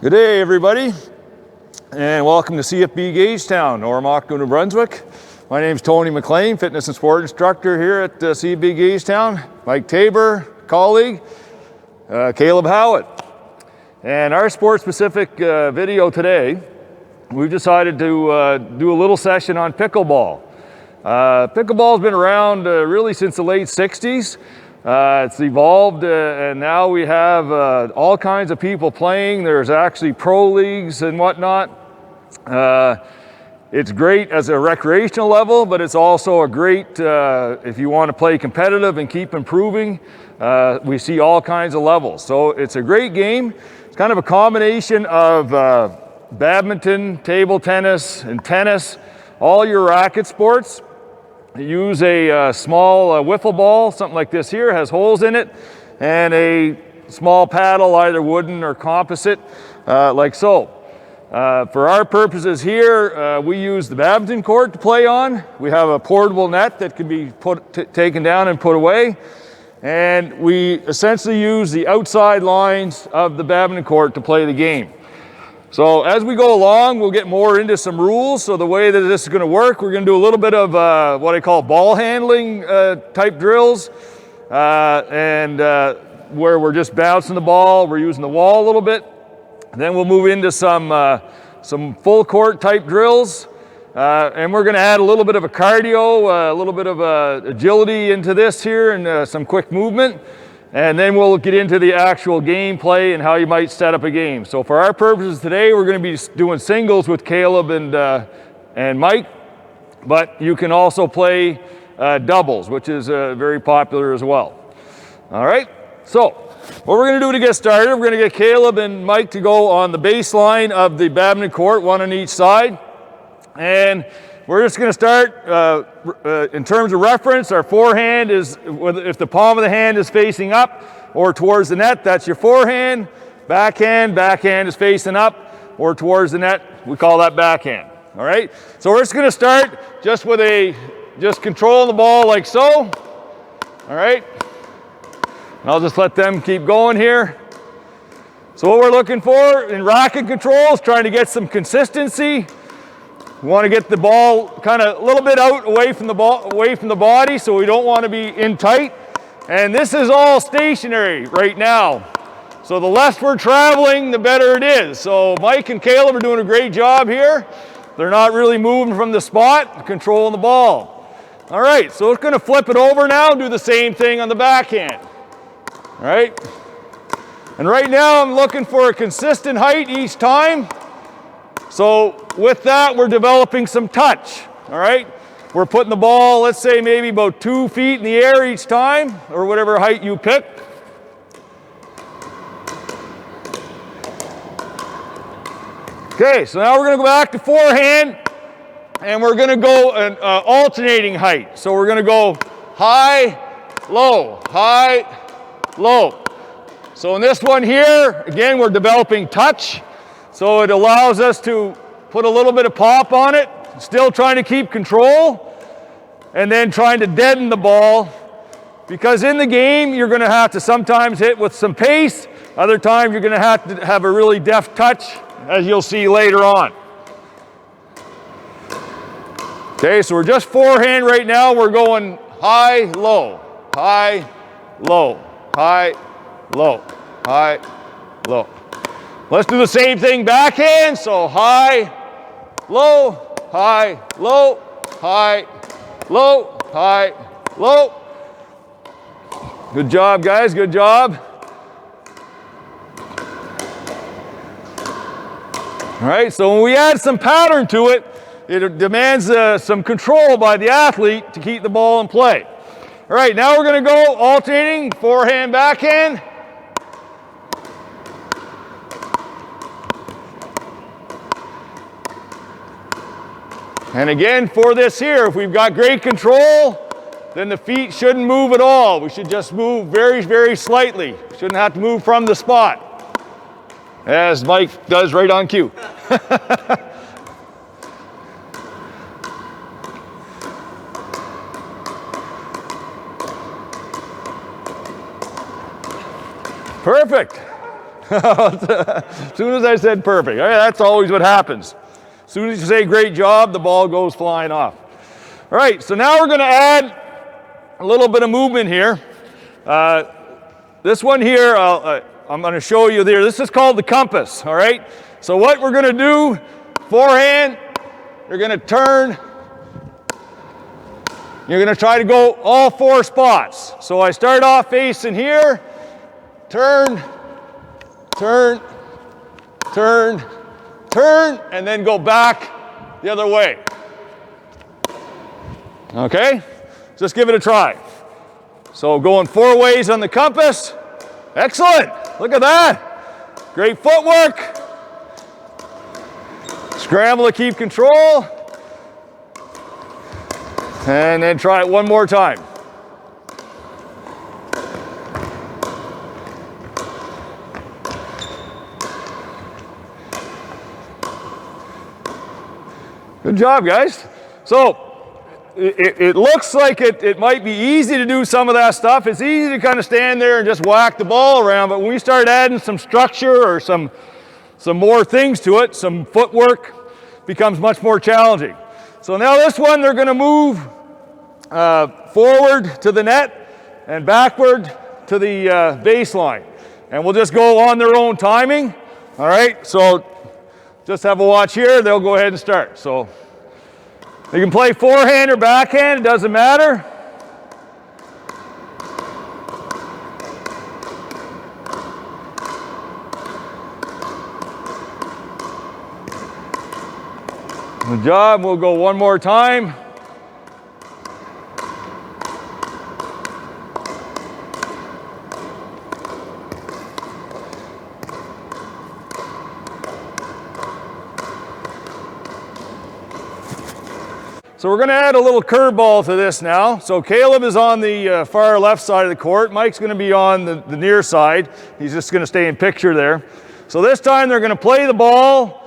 Good day, everybody, and welcome to CFB Gagetown, Ormoc, New Brunswick. My name is Tony McLean, fitness and sport instructor here at CFB Gagetown. Mike Tabor, colleague, Caleb Howitt. And our sport-specific video today, we've decided to do a little session on pickleball. Pickleball's been around really since the late 60s. It's evolved and now we have all kinds of people playing. There's actually pro leagues and whatnot. It's great as a recreational level, but it's also a great, if you want to play competitive and keep improving, we see all kinds of levels. So it's a great game. It's kind of a combination of badminton, table tennis, and tennis, all your racket sports. You use a small wiffle ball, something like this here, has holes in it, and a small paddle, either wooden or composite, like so. For our purposes here, we use the badminton court to play on. We have a portable net that can be taken down and put away. And we essentially use the outside lines of the badminton court to play the game. So as we go along, we'll get more into some rules. So the way that this is going to work, we're going to do a little bit of what I call ball handling type drills, where we're just bouncing the ball, we're using the wall a little bit. Then we'll move into some full court type drills, and we're going to add a little bit of a cardio, a little bit of agility into this here, and some quick movement. And then we'll get into the actual gameplay and how you might set up a game. So for our purposes today, we're going to be doing singles with Caleb and Mike, but you can also play doubles, which is very popular as well. All right, so what we're going to do to get started, we're going to get Caleb and Mike to go on the baseline of the badminton court, one on each side. And we're just going to start, in terms of reference, our forehand is, if the palm of the hand is facing up or towards the net, that's your forehand. Backhand is facing up or towards the net, we call that backhand. All right? So we're just going to start just with just controlling the ball like so. All right? And I'll just let them keep going here. So what we're looking for in racket control is trying to get some consistency. We want to get the ball kind of a little bit out away from the body, so we don't want to be in tight. And this is all stationary right now. So the less we're traveling, the better it is. So Mike and Caleb are doing a great job here. They're not really moving from the spot, controlling the ball. All right, so we're going to flip it over now and do the same thing on the backhand. All right. And right now I'm looking for a consistent height each time. So with that, we're developing some touch, all right? We're putting the ball, let's say maybe about 2 feet in the air each time, or whatever height you pick. Okay, so now we're gonna go back to forehand, and we're gonna go an alternating height. So we're gonna go high, low, high, low. So in this one here, again, we're developing touch. So it allows us to put a little bit of pop on it, still trying to keep control, and then trying to deaden the ball. Because in the game, you're going to have to sometimes hit with some pace. Other times, you're going to have a really deft touch, as you'll see later on. Okay, so we're just forehand right now. We're going high, low, high, low, high, low, high, low. Let's do the same thing backhand. So high, low, high, low, high, low, high, low. Good job, guys. Good job. All right, so when we add some pattern to it, it demands some control by the athlete to keep the ball in play. All right, now we're going to go alternating forehand, backhand. And again, for this here, if we've got great control, then the feet shouldn't move at all. We should just move very, very slightly. Shouldn't have to move from the spot, as Mike does right on cue. Perfect. As soon as I said perfect. All right, that's always what happens. As soon as you say great job, the ball goes flying off. All right, so now we're going to add a little bit of movement here. This one here, I'm going to show you there. This is called the compass, all right? So what we're going to do, forehand, you're going to turn. You're going to try to go all 4 spots. So I start off facing here, turn, turn, turn, turn, and then go back the other way. Okay? Just give it a try. So going 4 ways on the compass. Excellent. Look at that. Great footwork. Scramble to keep control. And then try it one more time. Good job, guys. So it looks like it might be easy to do some of that stuff. It's easy to kind of stand there and just whack the ball around, but when we start adding some structure or some more things to it, some footwork, becomes much more challenging. So now this one, they're going to move forward to the net and backward to the baseline. And we'll just go on their own timing. All right, so just have a watch here. They'll go ahead and start. So you can play forehand or backhand, it doesn't matter. Good job. We'll go one more time. So we're going to add a little curveball to this now. So Caleb is on the far left side of the court. Mike's going to be on the near side. He's just going to stay in picture there. So this time they're going to play the ball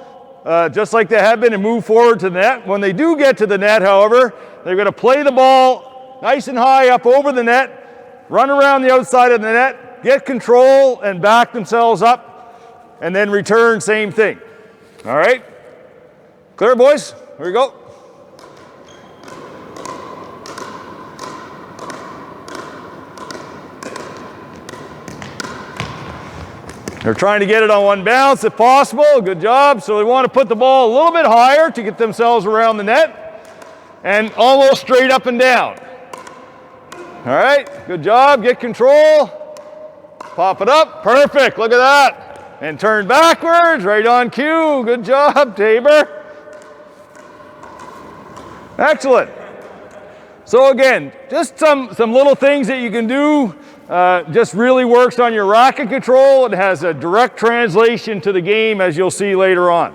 just like they have been and move forward to the net. When they do get to the net, however, they're going to play the ball nice and high up over the net, run around the outside of the net, get control and back themselves up, and then return, same thing. All right? Clear, boys? Here we go. They're trying to get it on one bounce if possible. Good job. So they want to put the ball a little bit higher to get themselves around the net and almost straight up and down. All right. Good job. Get control. Pop it up. Perfect. Look at that. And turn backwards. Right on cue. Good job, Tabor. Excellent. So again, just some little things that you can do. Just really works on your racket control. It has a direct translation to the game, as you'll see later on.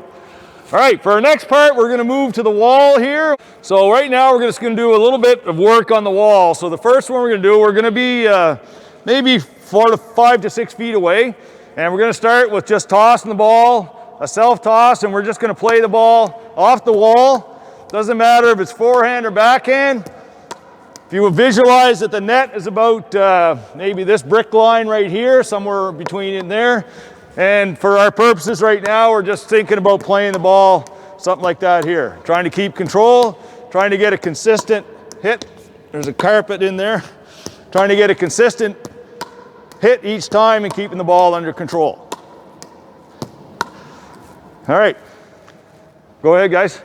All right, for our next part, we're going to move to the wall here. So right now, we're just going to do a little bit of work on the wall. So the first one we're going to do, we're going to be maybe 5 to 6 feet away. And we're going to start with just tossing the ball, a self-toss, and we're just going to play the ball off the wall. Doesn't matter if it's forehand or backhand. If you visualize that the net is about maybe this brick line right here, somewhere between in there. And for our purposes right now, we're just thinking about playing the ball, something like that here. Trying to keep control, trying to get a consistent hit. There's a carpet in there. Trying to get a consistent hit each time and keeping the ball under control. All right, go ahead, guys.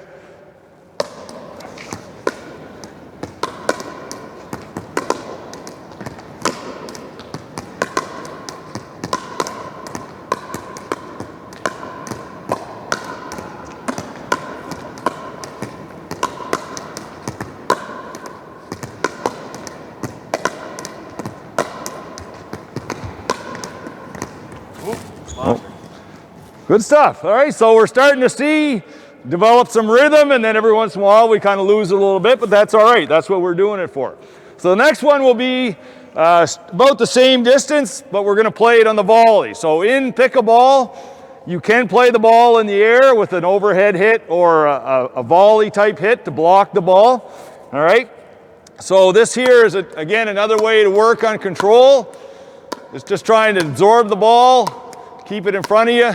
Good stuff. All right, so we're starting to develop some rhythm, and then every once in a while we kind of lose it a little bit, but that's all right. That's what we're doing it for. So the next one will be about the same distance, but we're going to play it on the volley. So in pickleball, you can play the ball in the air with an overhead hit or a volley type hit to block the ball. All right. So this here is, again, another way to work on control. It's just trying to absorb the ball, keep it in front of you.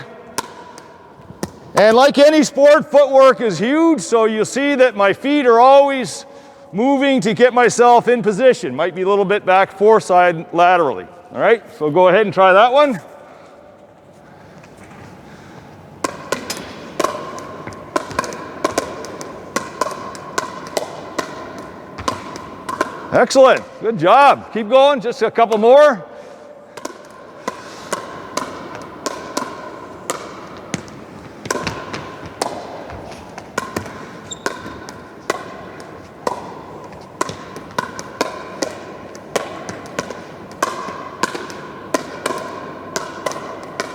And like any sport, footwork is huge, so you'll see that my feet are always moving to get myself in position. Might be a little bit back foreside laterally. All right, so go ahead and try that one. Excellent, good job. Keep going, just a couple more.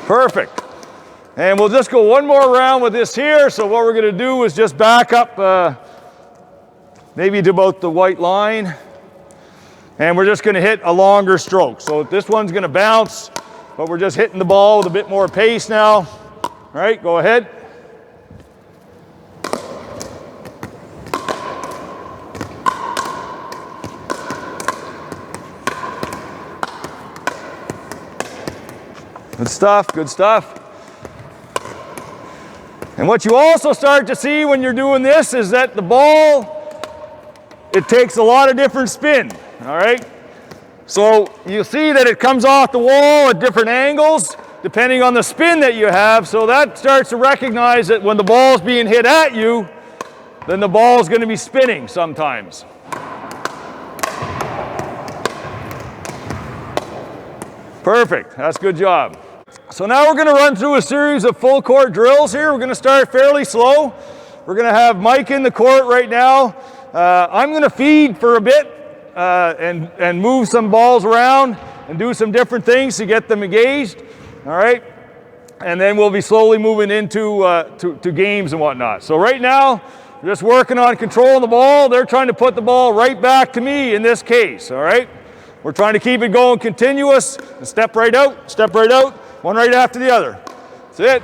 Perfect. And we'll just go one more round with this here. So what we're going to do is just back up maybe to about the white line. And we're just going to hit a longer stroke. So this one's going to bounce, but we're just hitting the ball with a bit more pace now. All right, go ahead. Good stuff, good stuff. And what you also start to see when you're doing this is that the ball, it takes a lot of different spin, all right? So you see that it comes off the wall at different angles, depending on the spin that you have. So that starts to recognize that when the ball's being hit at you, then the ball's going to be spinning sometimes. Perfect, that's a good job. So now we're going to run through a series of full court drills here. We're going to start fairly slow. We're going to have Mike in the court right now. I'm going to feed for a bit and move some balls around and do some different things to get them engaged. All right, and then we'll be slowly moving into to games and whatnot. So right now, we're just working on controlling the ball. They're trying to put the ball right back to me in this case. All right, we're trying to keep it going continuous. And step right out, one right after the other. That's it.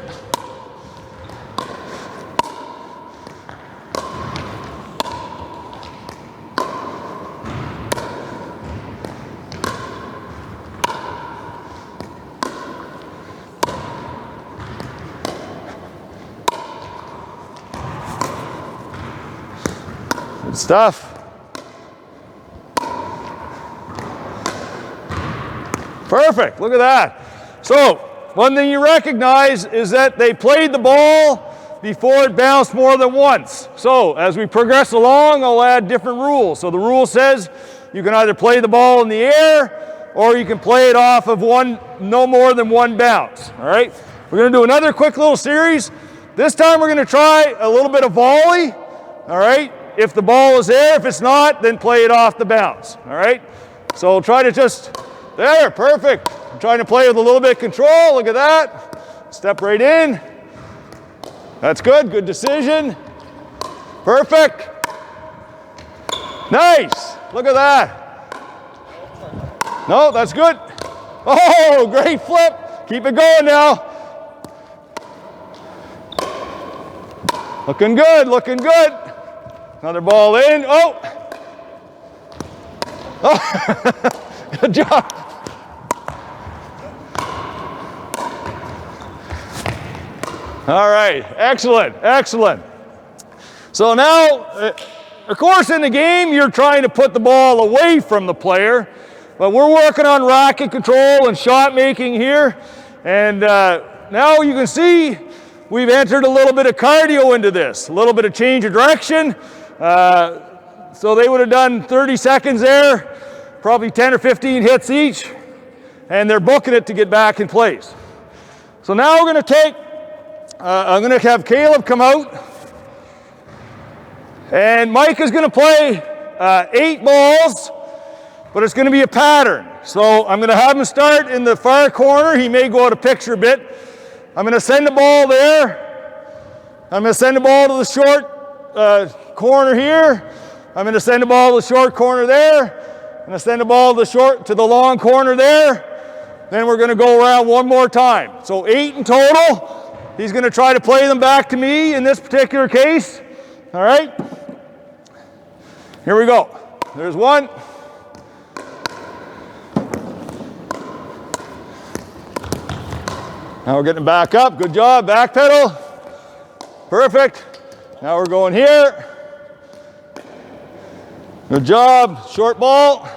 Good stuff. Perfect, look at that. So, one thing you recognize is that they played the ball before it bounced more than once. So, as we progress along, I'll add different rules. So the rule says you can either play the ball in the air or you can play it off of no more than one bounce, all right? We're gonna do another quick little series. This time we're gonna try a little bit of volley, all right? If the ball is there, if it's not, then play it off the bounce, all right? So try to just, there, perfect. I'm trying to play with a little bit of control, look at that. Step right in. That's good, good decision. Perfect. Nice, look at that. No, that's good. Oh, great flip. Keep it going now. Looking good, looking good. Another ball in, oh. Oh, good job. All right, excellent, excellent. So now, of course in the game, you're trying to put the ball away from the player, but we're working on racket control and shot making here. And now you can see we've entered a little bit of cardio into this, a little bit of change of direction. So they would have done 30 seconds there, probably 10 or 15 hits each, and they're booking it to get back in place. So now we're going to take, I'm going to have Caleb come out, and Mike is going to play 8 balls, but it's going to be a pattern. So I'm going to have him start in the far corner. He may go out of picture a bit. I'm going to send the ball there. I'm going to send the ball to the short corner here. I'm going to send the ball to the short corner there. I'm going to send the ball to the long corner there. Then we're going to go around one more time. So 8 in total. He's going to try to play them back to me in this particular case. All right. Here we go. There's one. Now we're getting back up. Good job. Back pedal. Perfect. Now we're going here. Good job. Short ball.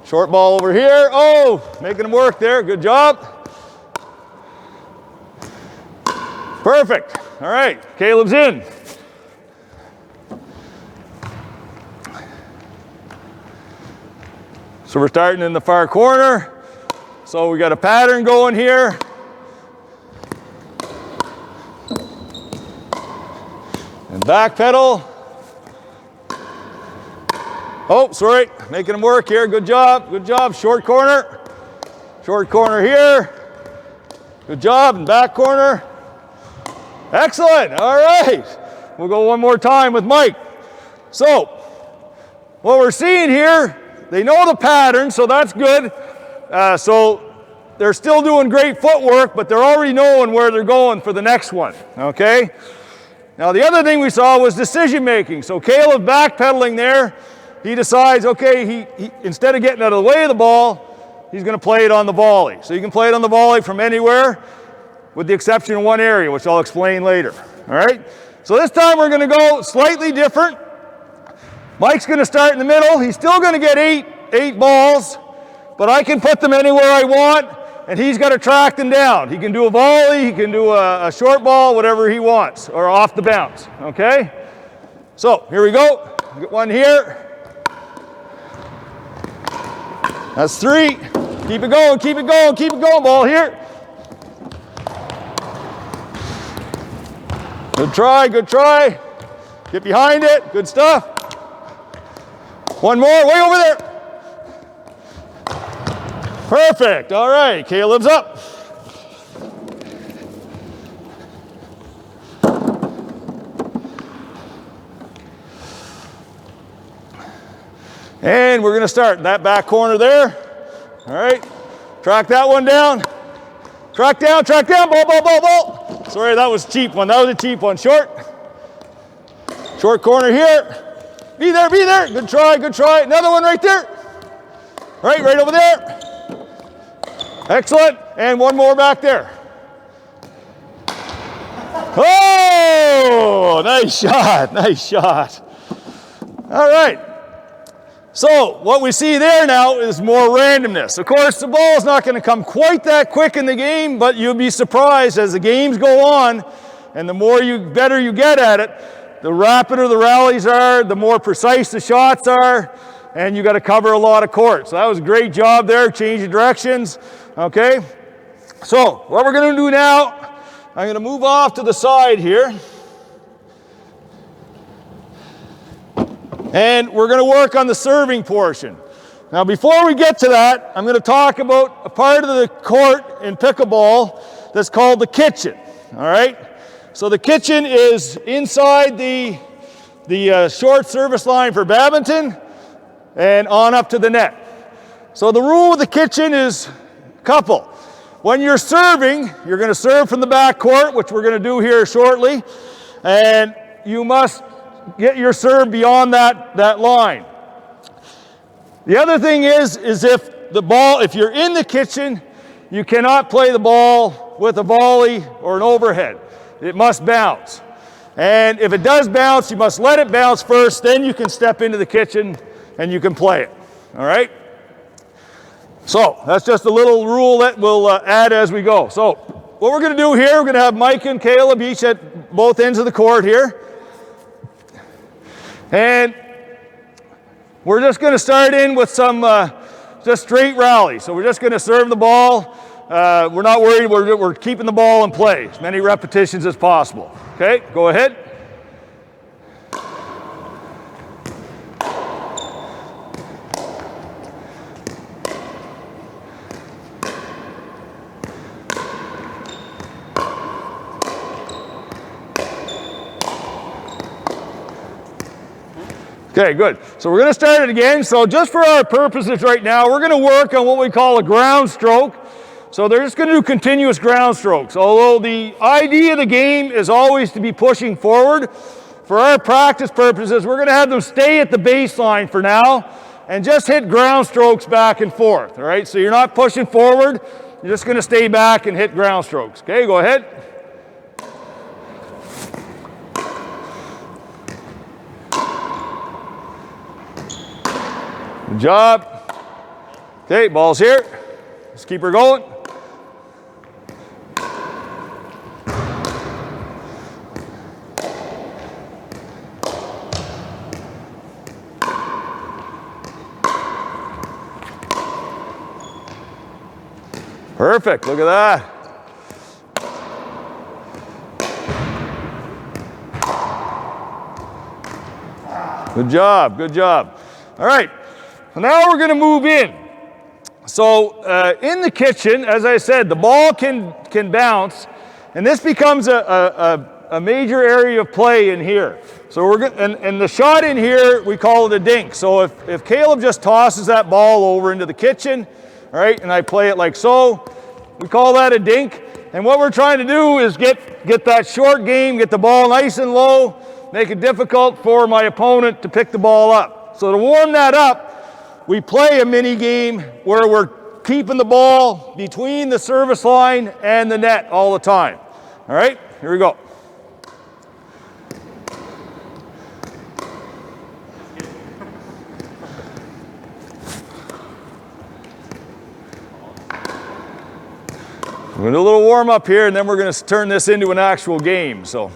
Short ball over here. Oh, making them work there. Good job. Perfect. All right. Caleb's in. So we're starting in the far corner. So we got a pattern going here. And back pedal. Oh, sorry, making them work here. Good job, good job. Short corner. Short corner here. Good job, and back corner. Excellent, all right. We'll go one more time with Mike. So, what we're seeing here, they know the pattern, so that's good. So they're still doing great footwork, but they're already knowing where they're going for the next one, okay? Now the other thing we saw was decision making. So Caleb backpedaling there, he decides, okay, he instead of getting out of the way of the ball, he's gonna play it on the volley. So you can play it on the volley from anywhere, with the exception of one area, which I'll explain later, all right? So this time we're gonna go slightly different. Mike's gonna start in the middle. He's still gonna get eight balls, but I can put them anywhere I want, and he's got to track them down. He can do a volley, he can do a short ball, whatever he wants, or off the bounce, okay? So, here we go. Get one here. That's 3. Keep it going, keep it going, keep it going, ball here. Good try, good try. Get behind it, good stuff. One more, way over there. Perfect, all right, Caleb's up. And we're gonna start that back corner there. All right, track that one down. Track down, ball, ball, ball, ball. Sorry, that was a cheap one, that was a cheap one. Short corner here. Be there, good try, good try. Another one right there. Right over there. Excellent, and one more back there. Oh, nice shot, nice shot. All right, so what we see there now is more randomness. Of course, the ball is not gonna come quite that quick in the game, but you'll be surprised as the games go on, and the more better you get at it, the rapider the rallies are, the more precise the shots are, and you got to cover a lot of court. So that was a great job there, change of directions, okay? So what we're going to do now, I'm going to move off to the side here. And we're going to work on the serving portion. Now before we get to that, I'm going to talk about a part of the court in pickleball that's called the kitchen, all right? So the kitchen is inside the short service line for badminton and on up to the net. So the rule of the kitchen is a couple. When you're serving, you're going to serve from the back court, which we're going to do here shortly, and you must get your serve beyond that line. The other thing is if you're in the kitchen, you cannot play the ball with a volley or an overhead. It must bounce. And if it does bounce, you must let it bounce first, then you can step into the kitchen and you can play it, all right? So that's just a little rule that we'll add as we go. So what we're gonna do here, we're gonna have Mike and Caleb each at both ends of the court here. And we're just gonna start in with some just straight rally. So we're just gonna serve the ball. We're not worried, we're keeping the ball in play, as many repetitions as possible. Okay, go ahead. Okay, good. So we're going to start it again. So just for our purposes right now, we're going to work on what we call a ground stroke. So they're just going to do continuous ground strokes. Although the idea of the game is always to be pushing forward, for our practice purposes, we're going to have them stay at the baseline for now and just hit ground strokes back and forth, all right? So you're not pushing forward, you're just going to stay back and hit ground strokes. Okay, go ahead. Good job. Okay, ball's here. Let's keep her going. Perfect, look at that. Good job, good job. All right, so now we're gonna move in. So in the kitchen, as I said, the ball can bounce, and this becomes a major area of play in here. So we're gonna, and the shot in here, we call it a dink. So if Caleb just tosses that ball over into the kitchen, all right, and I play it like so, we call that a dink. And what we're trying to do is get that short game, get the ball nice and low, make it difficult for my opponent to pick the ball up. So to warm that up, we play a mini game where we're keeping the ball between the service line and the net all the time. All right, here we go. We're going to do a little warm up here, and then we're going to turn this into an actual game. So,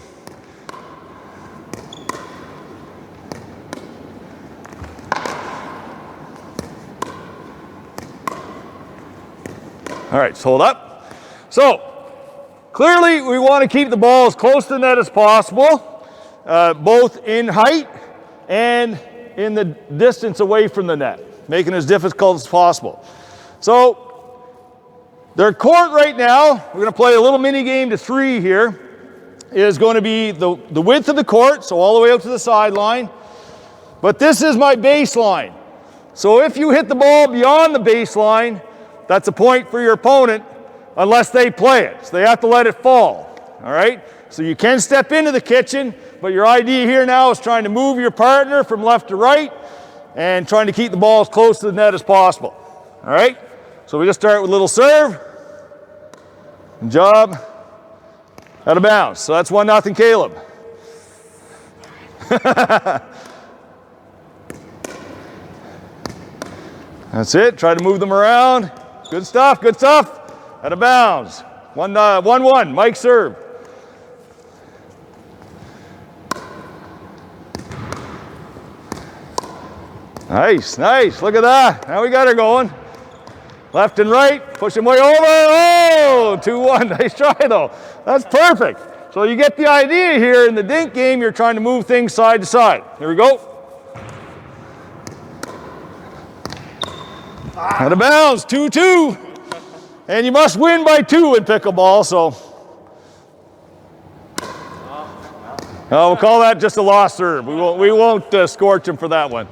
all right, so hold up. So, clearly we want to keep the ball as close to the net as possible, both in height and in the distance away from the net, making it as difficult as possible. So, their court right now, we're going to play a little mini game to 3 here, is going to be the width of the court, so all the way out to the sideline. But this is my baseline. So if you hit the ball beyond the baseline, that's a point for your opponent unless they play it. So they have to let it fall, all right? So you can step into the kitchen, but your idea here now is trying to move your partner from left to right and trying to keep the ball as close to the net as possible, all right? So we just start with a little serve. Good job. Out of bounds. So that's 1-0 Caleb. That's it. Try to move them around. Good stuff, good stuff. Out of bounds. 1-1. Mike serve. Nice, nice. Look at that. Now we got her going. Left and right, push him way over. Oh, 2-1. Nice try though. That's perfect. So you get the idea here. In the dink game, you're trying to move things side to side. Here we go. Out of bounds, 2-2. And you must win by 2 in pickleball, so. We'll call that just a lost serve. We won't scorch him for that one.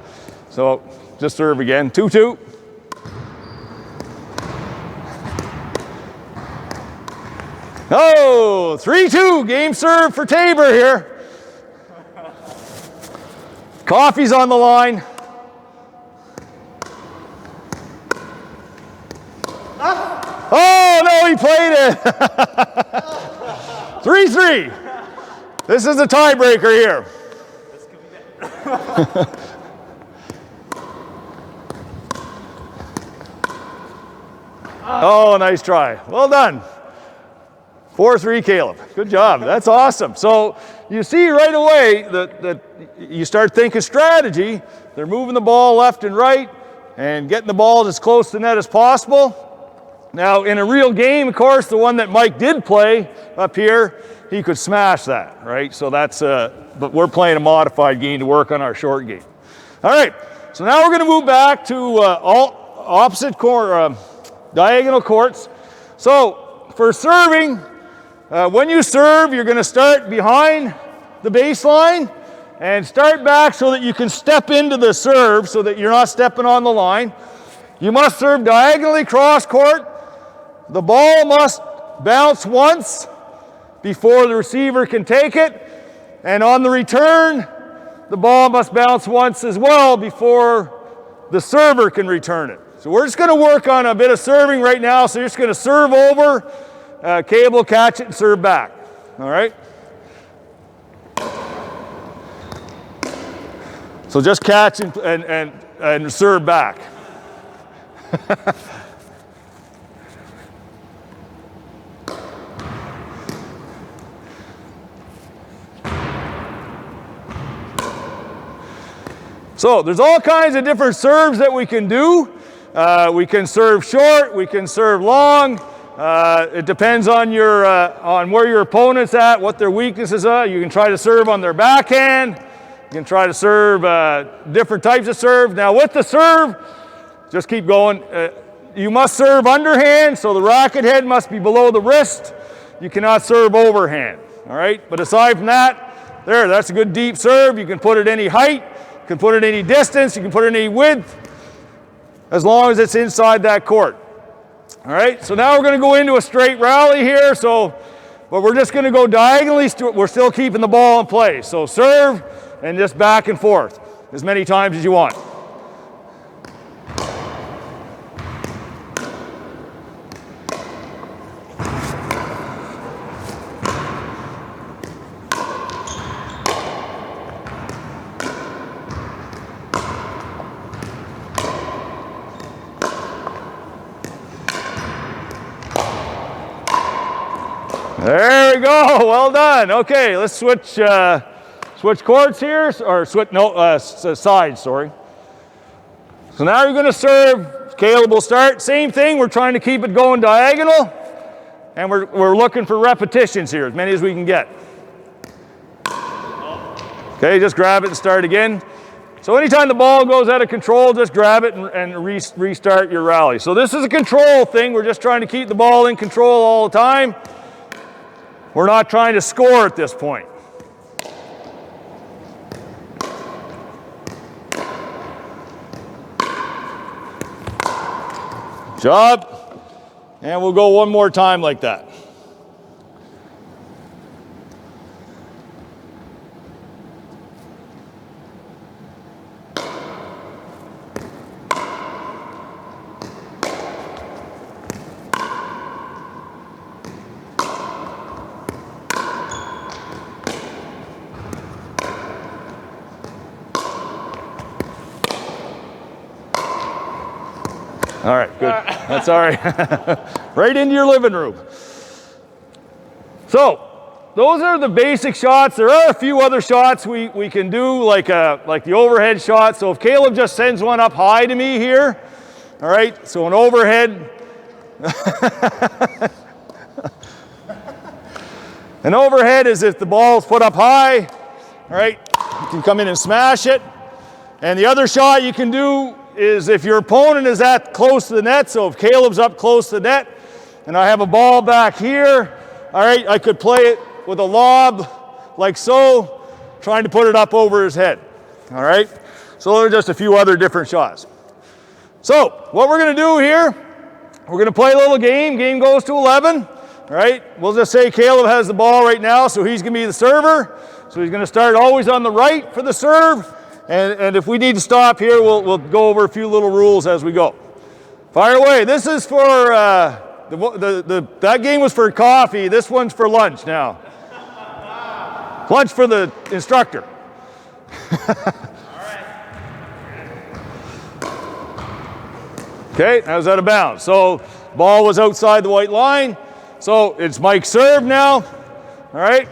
So just serve again, 2-2. Oh, 3-2, game serve for Tabor here. Coffee's on the line. Oh, no, he played it. 3-3. This is a tiebreaker here. Oh, nice try. Well done. 4-3 Caleb. Good job. That's awesome. So you see right away that you start thinking strategy. They're moving the ball left and right and getting the ball as close to the net as possible. Now in a real game, of course, the one that Mike did play up here, he could smash that, right? So that's, but we're playing a modified game to work on our short game. All right, so now we're going to move back to all opposite diagonal courts. So for serving, when you serve, you're going to start behind the baseline and start back so that you can step into the serve so that you're not stepping on the line. You must serve diagonally cross court. The ball must bounce once before the receiver can take it. And on the return, the ball must bounce once as well before the server can return it. So we're just going to work on a bit of serving right now. So you're just going to serve over, Caleb will catch it and serve back. All right? So just catch and serve back. So there's all kinds of different serves that we can do. We can serve short, we can serve long. It depends on your on where your opponent's at, what their weaknesses are. You can try to serve on their backhand. You can try to serve different types of serve. Now with the serve, just keep going. You must serve underhand, so the racket head must be below the wrist. You cannot serve overhand. All right. But aside from that, that's a good deep serve. You can put it any height. You can put it any distance, you can put it any width, as long as it's inside that court. All right, so now we're going to go into a straight rally here, but we're just going to go diagonally, we're still keeping the ball in play. So serve and just back and forth as many times as you want. There we go, well done. Okay, let's switch courts here, or sides, sorry. So now you're going to serve, Caleb will start, same thing, we're trying to keep it going diagonal, and we're looking for repetitions here, as many as we can get. Okay, just grab it and start again. So anytime the ball goes out of control, just grab it and restart your rally. So this is a control thing, we're just trying to keep the ball in control all the time. We're not trying to score at this point. Job. And we'll go one more time like that. All right, good. That's all right. Right into your living room. So, those are the basic shots. There are a few other shots we can do, like the overhead shot. So if Caleb just sends one up high to me here, all right, so an overhead. An overhead is if the ball is put up high, all right, you can come in and smash it. And the other shot you can do is if your opponent is at close to the net, so if Caleb's up close to the net, and I have a ball back here, all right, I could play it with a lob like so, trying to put it up over his head, all right? So there are just a few other different shots. So what we're gonna do here, we're gonna play a little game. Game goes to 11, all right? We'll just say Caleb has the ball right now, so he's gonna be the server. So he's gonna start always on the right for the serve. And if we need to stop here, we'll go over a few little rules as we go. Fire away. This is for, that game was for coffee. This one's for lunch now. Lunch for the instructor. Okay, that was out of bounds. So ball was outside the white line. So it's Mike's serve now. All right.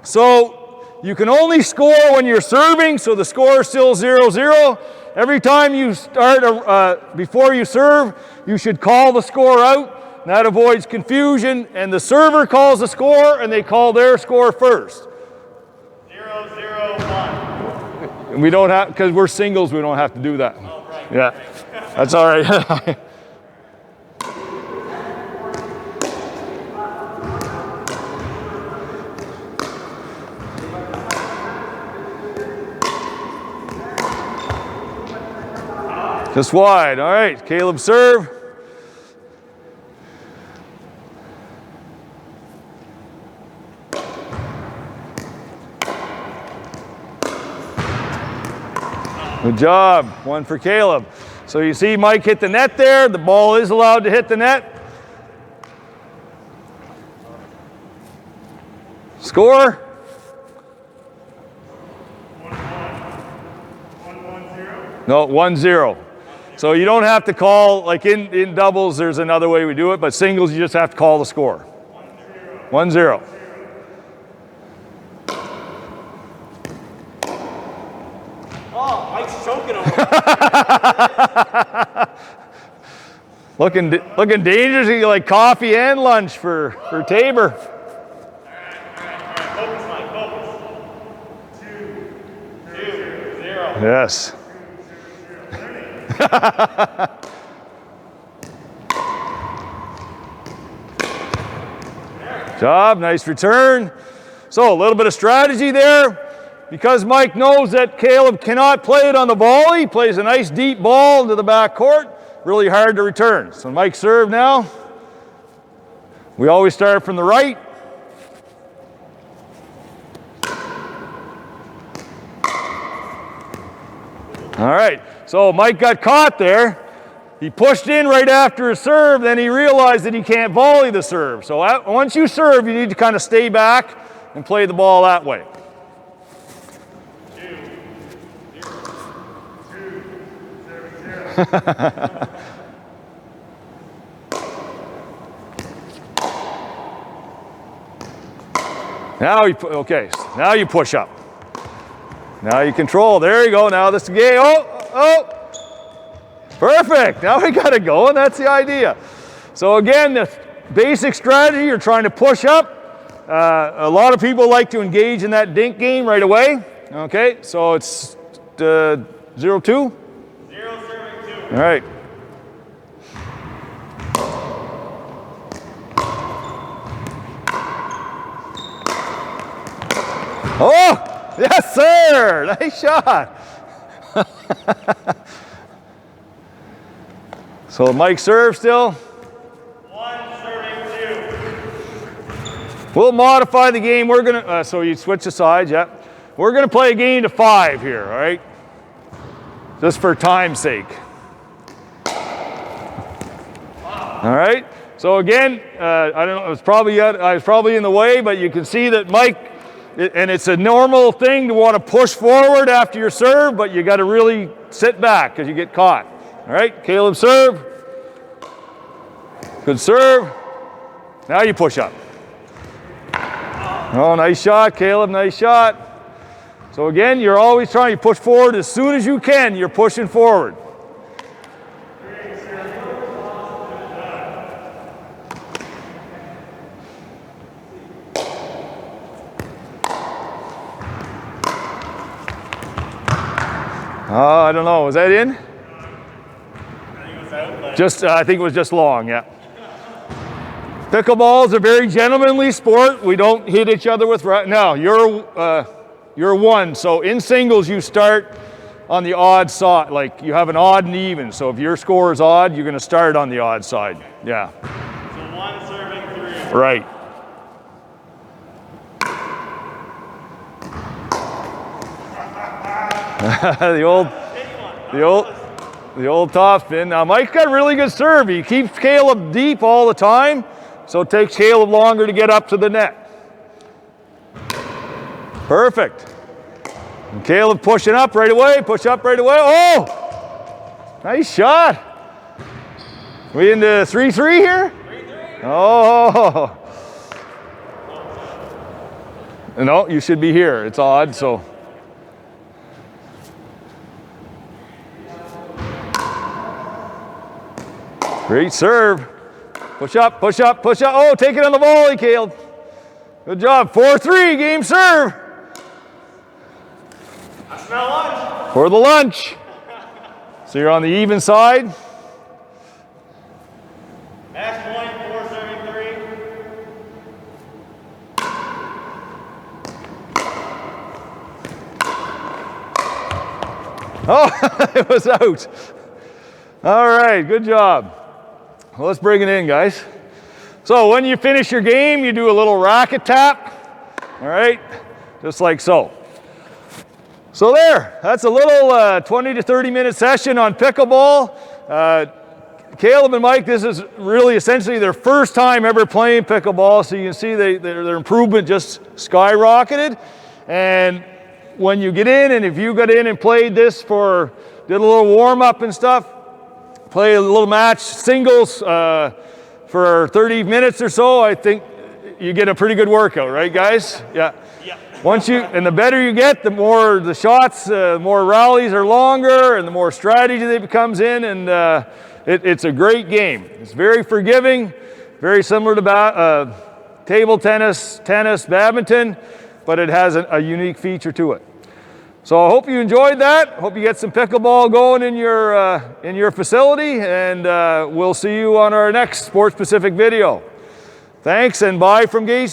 So you can only score when you're serving, so the score is still 0-0. Every time you start, before you serve, you should call the score out. That avoids confusion, and the server calls the score, and they call their score first. 0-0-1. We don't have, because we're singles, we don't have to do that. Oh, right. Yeah, that's all right. Just wide, all right, Caleb serve. Good job, one for Caleb. So you see Mike hit the net there. The ball is allowed to hit the net. Score. 1-1. No, 1-0. So you don't have to call, like in doubles, there's another way we do it, but singles, you just have to call the score. 1-0. Oh, Mike's choking over. looking dangerously like coffee and lunch for Tabor. All right. Focus, Mike, focus. 2-0. Yes. Job, nice return. So a little bit of strategy there. Because Mike knows that Caleb cannot play it on the volley, he plays a nice deep ball into the back court, really hard to return. So Mike's serve now. We always start from the right. All right, so Mike got caught there. He pushed in right after his serve, then he realized that he can't volley the serve. So once you serve, you need to kind of stay back and play the ball that way. 2-0. Now you push up. Now you control. There you go. Now this game. Oh. Perfect. Now we got it going. That's the idea. So again, the basic strategy, you're trying to push up. A lot of people like to engage in that dink game right away. Okay, so it's 0-2. 0 serving 2. All right. Oh, yes, sir. Nice shot. So Mike serves still. 1 serving 2. We'll modify the game. We're gonna, so you switch the sides, yeah. We're gonna play a game to 5 here, all right? Just for time's sake. All right, so again, I don't know, I was probably in the way, but you can see that Mike, and it's a normal thing to want to push forward after your serve, but you got to really sit back because you get caught. All right, Caleb serve. Good serve. Now you push up. Oh, nice shot, Caleb, nice shot. So again, you're always trying to push forward as soon as you can, you're pushing forward. I don't know, was that in? I think it was out. I think it was just long, yeah. Pickleball is a very gentlemanly sport. We don't hit each other with, no, you're one. So in singles, you start on the odd side, like you have an odd and even. So if your score is odd, you're gonna start on the odd side, yeah. So 1 serving 3. Right. the old top spin. Now Mike's got really good serve. He keeps Caleb deep all the time, so it takes Caleb longer to get up to the net. Perfect. And Caleb pushing up right away, push up right away. Oh! Nice shot. We into 3-3 here? 3-3. Oh. No, you should be here. It's odd, so. Great serve. Push up, push up, push up. Oh, take it on the volley, Caleb. Good job. 4-3, game serve. I smell lunch. For the lunch. So you're on the even side. Match point, 4 serving 3. Oh, it was out. All right, good job. Well, let's bring it in, guys. So when you finish your game, you do a little racket tap. All right, just like so. So there, that's a little 20 to 30 minute session on pickleball. Caleb and Mike, this is really essentially their first time ever playing pickleball, so you can see their improvement just skyrocketed. And when you get in, and if you got in and played this did a little warm up and stuff, play a little match singles for 30 minutes or so, I think you get a pretty good workout, right guys? Yeah. And the better you get, the more the shots, the more rallies are longer, and the more strategy that comes in, and it's a great game. It's very forgiving, very similar to table tennis, badminton, but it has a unique feature to it. So I hope you enjoyed that. Hope you get some pickleball going in your facility, and we'll see you on our next sport-specific video. Thanks, and bye from Gage.